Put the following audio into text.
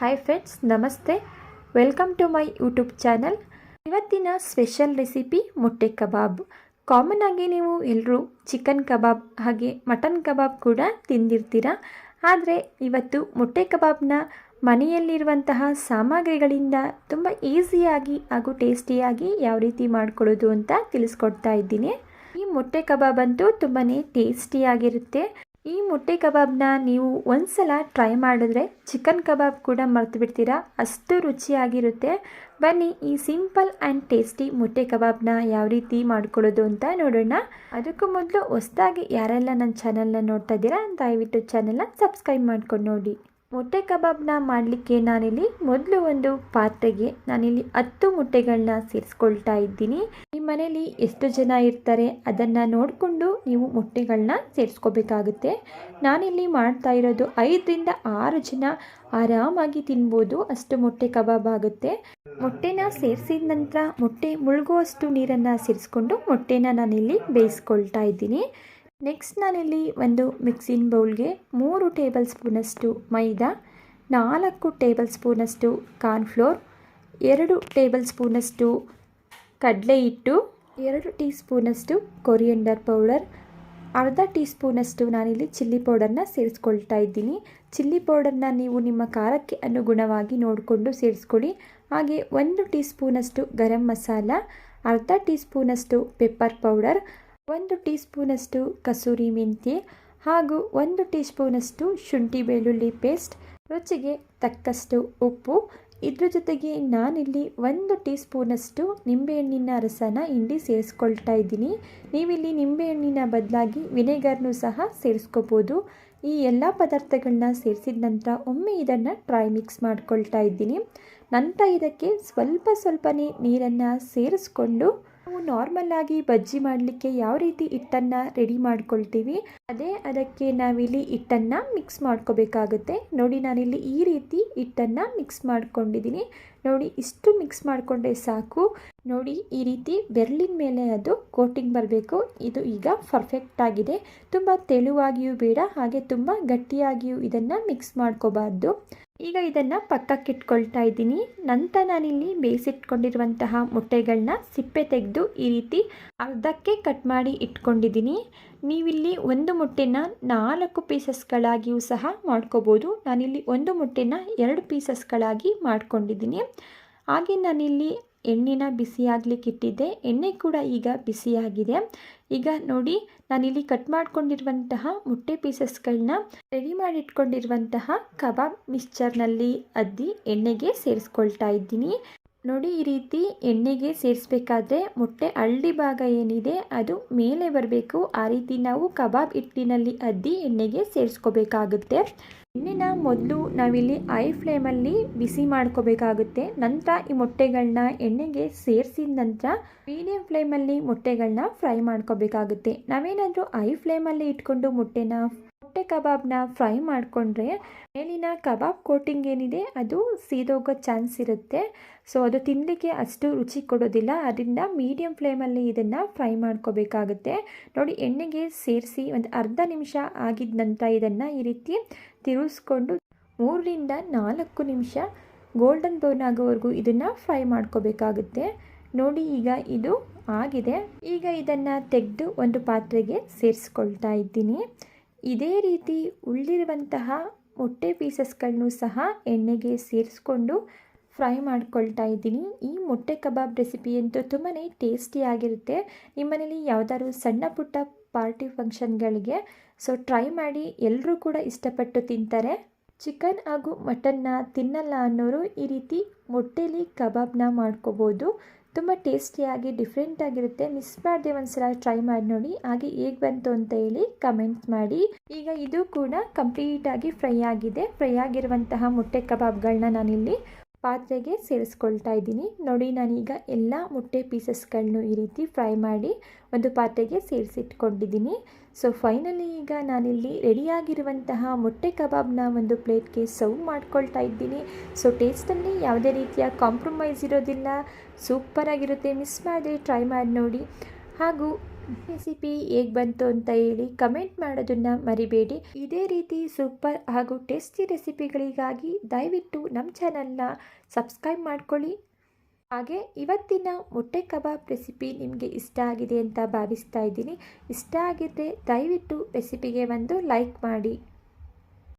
Hi friends, ನಮಸ್ತೆ. Welcome to my YouTube channel. ಇವತ್ತಿನ special recipe ಮೊಟ್ಟೆ ಕಬಾಬ್. ಕಾಮನ್ ಆಗಿ ನೀವು ಎಲ್ಲರೂ ಚಿಕನ್ ಕಬಾಬ್ ಹಾಗೆ ಮಟನ್ ಕಬಾಬ್ ಕೂಡ ತಿಂದಿರ್ತೀರ. ಆದರೆ ಇವತ್ತು ಮೊಟ್ಟೆ ಕಬಾಬ್ನ ಮನೆಯಲ್ಲಿರುವಂತಹ ಸಾಮಗ್ರಿಗಳಿಂದ ತುಂಬ ಈಸಿಯಾಗಿ ಹಾಗೂ ಟೇಸ್ಟಿಯಾಗಿ ಯಾವ ರೀತಿ ಮಾಡ್ಕೊಳ್ಳೋದು ಅಂತ ತಿಳಿಸ್ಕೊಡ್ತಾ ಇದ್ದೀನಿ. ಈ ಮೊಟ್ಟೆ ಕಬಾಬ್ ಅಂತೂ ತುಂಬಾ ಟೇಸ್ಟಿಯಾಗಿರುತ್ತೆ. ಈ ಮೊಟ್ಟೆ ಕಬಾಬ್ನ ನೀವು ಒಂದ್ಸಲ ಟ್ರೈ ಮಾಡಿದ್ರೆ ಚಿಕನ್ ಕಬಾಬ್ ಕೂಡ ಮರೆತು ಬಿಡ್ತೀರಾ, ಅಷ್ಟು ರುಚಿಯಾಗಿರುತ್ತೆ. ಬನ್ನಿ ಈ ಸಿಂಪಲ್ ಆ್ಯಂಡ್ ಟೇಸ್ಟಿ ಮೊಟ್ಟೆ ಕಬಾಬ್ನ ಯಾವ ರೀತಿ ಮಾಡ್ಕೊಳ್ಳೋದು ಅಂತ ನೋಡೋಣ. ಅದಕ್ಕೂ ಮೊದಲು ಹೊಸದಾಗಿ ಯಾರೆಲ್ಲ ನನ್ನ ಚಾನಲ್ನ ನೋಡ್ತಾ ಇದ್ದೀರಾ ದಯವಿಟ್ಟು ಚಾನಲ್ನ ಸಬ್ಸ್ಕ್ರೈಬ್ ಮಾಡ್ಕೊಂಡು ನೋಡಿ. ಮೊಟ್ಟೆ ಕಬಾಬ್ನ ಮಾಡಲಿಕ್ಕೆ ನಾನಿಲ್ಲಿ ಮೊದಲು ಒಂದು ಪಾತ್ರೆಗೆ ನಾನಿಲ್ಲಿ 10 ಮೊಟ್ಟೆಗಳನ್ನ ಸೇರಿಸ್ಕೊಳ್ತಾ ಇದ್ದೀನಿ. ನಿಮ್ಮ ಮನೇಲಿ ಎಷ್ಟು ಜನ ಇರ್ತಾರೆ ಅದನ್ನು ನೋಡಿಕೊಂಡು ನೀವು ಮೊಟ್ಟೆಗಳನ್ನ ಸೇರಿಸ್ಕೋಬೇಕಾಗುತ್ತೆ. ನಾನಿಲ್ಲಿ ಮಾಡ್ತಾ ಇರೋದು 5ರಿಂದ 6 ಜನ ಆರಾಮಾಗಿ ತಿನ್ಬೋದು, ಅಷ್ಟು ಮೊಟ್ಟೆ ಕಬಾಬ್ ಆಗುತ್ತೆ. ಮೊಟ್ಟೆನ ಸೇರಿಸಿದ ನಂತರ ಮೊಟ್ಟೆ ಮುಳುಗುವಷ್ಟು ನೀರನ್ನು ಸೇರಿಸ್ಕೊಂಡು ಮೊಟ್ಟೆನ ನಾನಿಲ್ಲಿ ಬೇಯಿಸ್ಕೊಳ್ತಾ ಇದ್ದೀನಿ. ನೆಕ್ಸ್ಟ್ ನಾನಿಲ್ಲಿ ಒಂದು ಮಿಕ್ಸಿಂಗ್ ಬೌಲ್ಗೆ 3 ಟೇಬಲ್ ಸ್ಪೂನಷ್ಟು ಮೈದಾ, 4 ಟೇಬಲ್ ಸ್ಪೂನಷ್ಟು ಕಾರ್ನ್ಫ್ಲೋರ್, 2 ಟೇಬಲ್ ಸ್ಪೂನಷ್ಟು ಕಡಲೆ ಹಿಟ್ಟು, 2 ಟೀ ಸ್ಪೂನಷ್ಟು ಕೊರಿಯಂಡರ್ ಪೌಡರ್, ಅರ್ಧ ಟೀ ಸ್ಪೂನಷ್ಟು ನಾನಿಲ್ಲಿ ಚಿಲ್ಲಿ ಪೌಡರ್ನ ಸೇರಿಸ್ಕೊಳ್ತಾ ಇದ್ದೀನಿ. ಚಿಲ್ಲಿ ಪೌಡರ್ನ ನೀವು ನಿಮ್ಮ ಖಾರಕ್ಕೆ ಅನುಗುಣವಾಗಿ ನೋಡಿಕೊಂಡು ಸೇರಿಸ್ಕೊಳ್ಳಿ. ಹಾಗೆ 1 ಟೀ ಸ್ಪೂನಷ್ಟು ಗರಂ ಮಸಾಲ, ಅರ್ಧ ಟೀ ಸ್ಪೂನಷ್ಟು ಪೆಪ್ಪರ್ ಪೌಡರ್, 1 ಟೀ ಸ್ಪೂನಷ್ಟು ಕಸೂರಿ ಮೆಂತ್ಯೆ ಹಾಗೂ 1 ಟೀ ಸ್ಪೂನಷ್ಟು ಶುಂಠಿ ಬೆಳ್ಳುಳ್ಳಿ ಪೇಸ್ಟ್, ರುಚಿಗೆ ತಕ್ಕಷ್ಟು ಉಪ್ಪು. ಇದ್ರ ಜೊತೆಗೆ ನಾನಿಲ್ಲಿ 1 ಟೀ ಸ್ಪೂನಷ್ಟು ನಿಂಬೆಹಣ್ಣಿನ ರಸನ ಹಿಂಡಿ ಸೇರಿಸ್ಕೊಳ್ತಾ ಇದ್ದೀನಿ. ನೀವಿಲ್ಲಿ ನಿಂಬೆಹಣ್ಣಿನ ಬದಲಾಗಿ ವಿನೆಗರ್ನೂ ಸಹ ಸೇರಿಸ್ಕೋಬೋದು. ಈ ಎಲ್ಲ ಪದಾರ್ಥಗಳನ್ನ ಸೇರಿಸಿದ ನಂತರ ಒಮ್ಮೆ ಇದನ್ನು ಡ್ರೈ ಮಿಕ್ಸ್ ಮಾಡ್ಕೊಳ್ತಾ ಇದ್ದೀನಿ. ನಂತರ ಇದಕ್ಕೆ ಸ್ವಲ್ಪನೇ ನೀರನ್ನು ಸೇರಿಸ್ಕೊಂಡು ನಾವು ನಾರ್ಮಲ್ ಆಗಿ ಬಜ್ಜಿ ಮಾಡಲಿಕ್ಕೆ ಯಾವ ರೀತಿ ಹಿಟ್ಟನ್ನು ರೆಡಿ ಮಾಡ್ಕೊಳ್ತೀವಿ ಅದಕ್ಕೆ ನಾವಿಲ್ಲಿ ಹಿಟ್ಟನ್ನು ಮಿಕ್ಸ್ ಮಾಡ್ಕೋಬೇಕಾಗುತ್ತೆ. ನೋಡಿ, ನಾನಿಲ್ಲಿ ಈ ರೀತಿ ಹಿಟ್ಟನ್ನು ಮಿಕ್ಸ್ ಮಾಡ್ಕೊಂಡಿದ್ದೀನಿ. ನೋಡಿ, ಇಷ್ಟು ಮಿಕ್ಸ್ ಮಾಡಿಕೊಂಡ್ರೆ ಸಾಕು. ನೋಡಿ, ಈ ರೀತಿ ಬೆರಳಿನ ಮೇಲೆ ಅದು ಕೋಟಿಂಗ್ ಬರಬೇಕು. ಇದು ಈಗ ಪರ್ಫೆಕ್ಟ್ ಆಗಿದೆ. ತುಂಬ ತೆಳುವಾಗಿಯೂ ಬೇಡ, ಹಾಗೆ ತುಂಬ ಗಟ್ಟಿಯಾಗಿಯೂ ಇದನ್ನು ಮಿಕ್ಸ್ ಮಾಡ್ಕೋಬಾರ್ದು. ಈಗ ಇದನ್ನು ಪಕ್ಕಕ್ಕೆ ಇಟ್ಕೊಳ್ತಾ ಇದ್ದೀನಿ. ನಂತರ ನಾನಿಲ್ಲಿ ಬೇಯಿಸಿಟ್ಕೊಂಡಿರುವಂತಹ ಮೊಟ್ಟೆಗಳನ್ನ ಸಿಪ್ಪೆ ತೆಗೆದು ಈ ರೀತಿ ಅರ್ಧಕ್ಕೆ ಕಟ್ ಮಾಡಿ ಇಟ್ಕೊಂಡಿದ್ದೀನಿ. ನೀವಿಲ್ಲಿ ಒಂದು ಮೊಟ್ಟೆನ 4 ಪೀಸಸ್ಗಳಾಗಿಯೂ ಸಹ ಮಾಡ್ಕೋಬೋದು. ನಾನಿಲ್ಲಿ ಒಂದು ಮೊಟ್ಟೆನ 2 ಪೀಸಸ್ಗಳಾಗಿ ಮಾಡ್ಕೊಂಡಿದ್ದೀನಿ. ಹಾಗೆ ನಾನಿಲ್ಲಿ ಎಣ್ಣೆನ ಬಿಸಿಯಾಗಲಿಕ್ಕೆ ಇಟ್ಟಿದ್ದೆ. ಎಣ್ಣೆ ಕೂಡ ಈಗ ಬಿಸಿಯಾಗಿದೆ. ಈಗ ನೋಡಿ, ನಾನಿಲ್ಲಿ ಕಟ್ ಮಾಡ್ಕೊಂಡಿರುವಂತಹ ಮೊಟ್ಟೆ ಪೀಸಸ್ಗಳನ್ನ ರೆಡಿ ಮಾಡಿಟ್ಕೊಂಡಿರುವಂತಹ ಕಬಾಬ್ ಮಿಕ್ಸ್ಚರ್ನಲ್ಲಿ ಅದ್ದಿ ಎಣ್ಣೆಗೆ ಸೇರಿಸ್ಕೊಳ್ತಾ ಇದ್ದೀನಿ. ನೋಡಿ, ಈ ರೀತಿ ಎಣ್ಣೆಗೆ ಸೇರಿಸ್ಬೇಕಾದ್ರೆ ಮೊಟ್ಟೆ ಹಳ್ಳಿ ಭಾಗ ಏನಿದೆ ಅದು ಮೇಲೆ ಬರಬೇಕು. ಆ ರೀತಿ ನಾವು ಕಬಾಬ್ ಹಿಟ್ಟಿನಲ್ಲಿ ಅದ್ದಿ ಎಣ್ಣೆಗೆ ಸೇರಿಸ್ಕೋಬೇಕಾಗುತ್ತೆ. ಎಣ್ಣೆನ ಮೊದಲು ನಾವಿಲ್ಲಿ ಐ ಫ್ಲೇಮಲ್ಲಿ ಬಿಸಿ ಮಾಡ್ಕೋಬೇಕಾಗುತ್ತೆ. ನಂತರ ಈ ಮೊಟ್ಟೆಗಳನ್ನ ಎಣ್ಣೆಗೆ ಸೇರಿಸಿದ ನಂತರ ಮೀಡಿಯಂ ಫ್ಲೇಮಲ್ಲಿ ಮೊಟ್ಟೆಗಳನ್ನ ಫ್ರೈ ಮಾಡ್ಕೋಬೇಕಾಗುತ್ತೆ. ನಾವೇನಾದರೂ ಐ ಫ್ಲೇಮಲ್ಲಿ ಇಟ್ಕೊಂಡು ಮೊಟ್ಟೆ ಕಬಾಬ್ನ ಫ್ರೈ ಮಾಡಿಕೊಂಡ್ರೆ ಮೇಲಿನ ಕಬಾಬ್ ಕೋಟಿಂಗ್ ಏನಿದೆ ಅದು ಸೀದೋಗೋ ಚಾನ್ಸ್ ಇರುತ್ತೆ. ಸೊ ಅದು ತಿನ್ನಲಿಕ್ಕೆ ಅಷ್ಟು ರುಚಿ ಕೊಡೋದಿಲ್ಲ. ಅದರಿಂದ ಮೀಡಿಯಂ ಫ್ಲೇಮಲ್ಲಿ ಇದನ್ನು ಫ್ರೈ ಮಾಡ್ಕೋಬೇಕಾಗುತ್ತೆ. ನೋಡಿ, ಎಣ್ಣೆಗೆ ಸೇರಿಸಿ ಒಂದು ಅರ್ಧ ನಿಮಿಷ ಆಗಿದ ನಂತರ ಇದನ್ನು ಈ ರೀತಿ ತಿರುಗಿಸ್ಕೊಂಡು 3ರಿಂದ 4 ನಿಮಿಷ ಗೋಲ್ಡನ್ ಬ್ರೌನ್ ಆಗೋವರೆಗೂ ಇದನ್ನು ಫ್ರೈ ಮಾಡ್ಕೋಬೇಕಾಗುತ್ತೆ. ನೋಡಿ, ಈಗ ಇದು ಆಗಿದೆ. ಈಗ ಇದನ್ನು ತೆಗೆದು ಒಂದು ಪಾತ್ರೆಗೆ ಸೇರಿಸ್ಕೊಳ್ತಾ ಇದ್ದೀನಿ. ಇದೇ ರೀತಿ ಉಳಿದಿರುವಂತಹ ಮೊಟ್ಟೆ ಪೀಸಸ್ಗಳನ್ನು ಸಹ ಎಣ್ಣೆಗೆ ಸೇರಿಸ್ಕೊಂಡು ಫ್ರೈ ಮಾಡ್ಕೊಳ್ತಾ ಇದ್ದೀನಿ. ಈ ಮೊಟ್ಟೆ ಕಬಾಬ್ ರೆಸಿಪಿ ಅಂತೂ ತುಂಬಾ ಟೇಸ್ಟಿಯಾಗಿರುತ್ತೆ. ನಿಮ್ಮನೇಲಿ ಯಾವುದಾದ್ರು ಸಣ್ಣ ಪುಟ್ಟ ಪಾರ್ಟಿ ಫಂಕ್ಷನ್ಗಳಿಗೆ ಸೊ ಟ್ರೈ ಮಾಡಿ, ಎಲ್ಲರೂ ಕೂಡ ಇಷ್ಟಪಟ್ಟು ತಿಂತಾರೆ. ಚಿಕನ್ ಹಾಗೂ ಮಟನ್ನ ತಿನ್ನಲ್ಲ ಅನ್ನೋರು ಈ ರೀತಿ ಮೊಟ್ಟೆಲಿ ಕಬಾಬ್ನ ಮಾಡ್ಕೋಬೋದು. ತುಂಬ ಟೇಸ್ಟಿಯಾಗಿ ಡಿಫ್ರೆಂಟಾಗಿರುತ್ತೆ. ಮಿಸ್ ಮಾಡದೆ ಒಂದ್ಸಲ ಟ್ರೈ ಮಾಡಿ ನೋಡಿ. ಹಾಗೆ ಹೇಗೆ ಬಂತು ಅಂತ ಹೇಳಿ ಕಮೆಂಟ್ ಮಾಡಿ. ಈಗ ಇದು ಕೂಡ ಕಂಪ್ಲೀಟಾಗಿ ಫ್ರೈ ಆಗಿದೆ. ಫ್ರೈ ಆಗಿರುವಂತಹ ಮೊಟ್ಟೆ ಕಬಾಬ್ಗಳನ್ನ ನಾನಿಲ್ಲಿ ಪಾತ್ರೆಗೆ ಸೇರಿಸ್ಕೊಳ್ತಾ ಇದ್ದೀನಿ. ನೋಡಿ, ನಾನೀಗ ಎಲ್ಲ ಮೊಟ್ಟೆ ಪೀಸಸ್ಗಳನ್ನು ಈ ರೀತಿ ಫ್ರೈ ಮಾಡಿ ಒಂದು ಪಾತ್ರೆಗೆ ಸೇರಿಸಿಟ್ಕೊಂಡಿದ್ದೀನಿ. ಸೊ ಫೈನಲಿ ಈಗ ನಾನಿಲ್ಲಿ ರೆಡಿಯಾಗಿರುವಂತಹ ಮೊಟ್ಟೆ ಕಬಾಬ್ನ ಒಂದು ಪ್ಲೇಟ್ಗೆ ಸರ್ವ್ ಮಾಡ್ಕೊಳ್ತಾ ಇದ್ದೀನಿ. ಸೊ ಟೇಸ್ಟಲ್ಲಿ ಯಾವುದೇ ರೀತಿಯ ಕಾಂಪ್ರಮೈಸ್ ಇರೋದಿಲ್ಲ, ಸೂಪರಾಗಿರುತ್ತೆ. ಮಿಸ್ ಮಾಡದೆ ಟ್ರೈ ಮಾಡಿ ನೋಡಿ. ಹಾಗೂ ರೆಸಿಪಿ ಹೇಗೆ ಬಂತು ಅಂತ ಹೇಳಿ ಕಮೆಂಟ್ ಮಾಡೋದನ್ನು ಮರಿಬೇಡಿ. ಇದೇ ರೀತಿ ಸೂಪರ್ ಹಾಗೂ ಟೇಸ್ಟಿ ರೆಸಿಪಿಗಳಿಗಾಗಿ ದಯವಿಟ್ಟು ನಮ್ಮ ಚಾನಲ್ನ ಸಬ್ಸ್ಕ್ರೈಬ್ ಮಾಡ್ಕೊಳ್ಳಿ. ಹಾಗೆ ಇವತ್ತಿನ ಮೊಟ್ಟೆ ಕಬಾಬ್ ರೆಸಿಪಿ ನಿಮಗೆ ಇಷ್ಟ ಆಗಿದೆ ಅಂತ ಭಾವಿಸ್ತಾ ಇದ್ದೀನಿ. ಇಷ್ಟ ಆಗಿದ್ದರೆ ದಯವಿಟ್ಟು ರೆಸಿಪಿಗೆ ಒಂದು ಲೈಕ್ ಮಾಡಿ.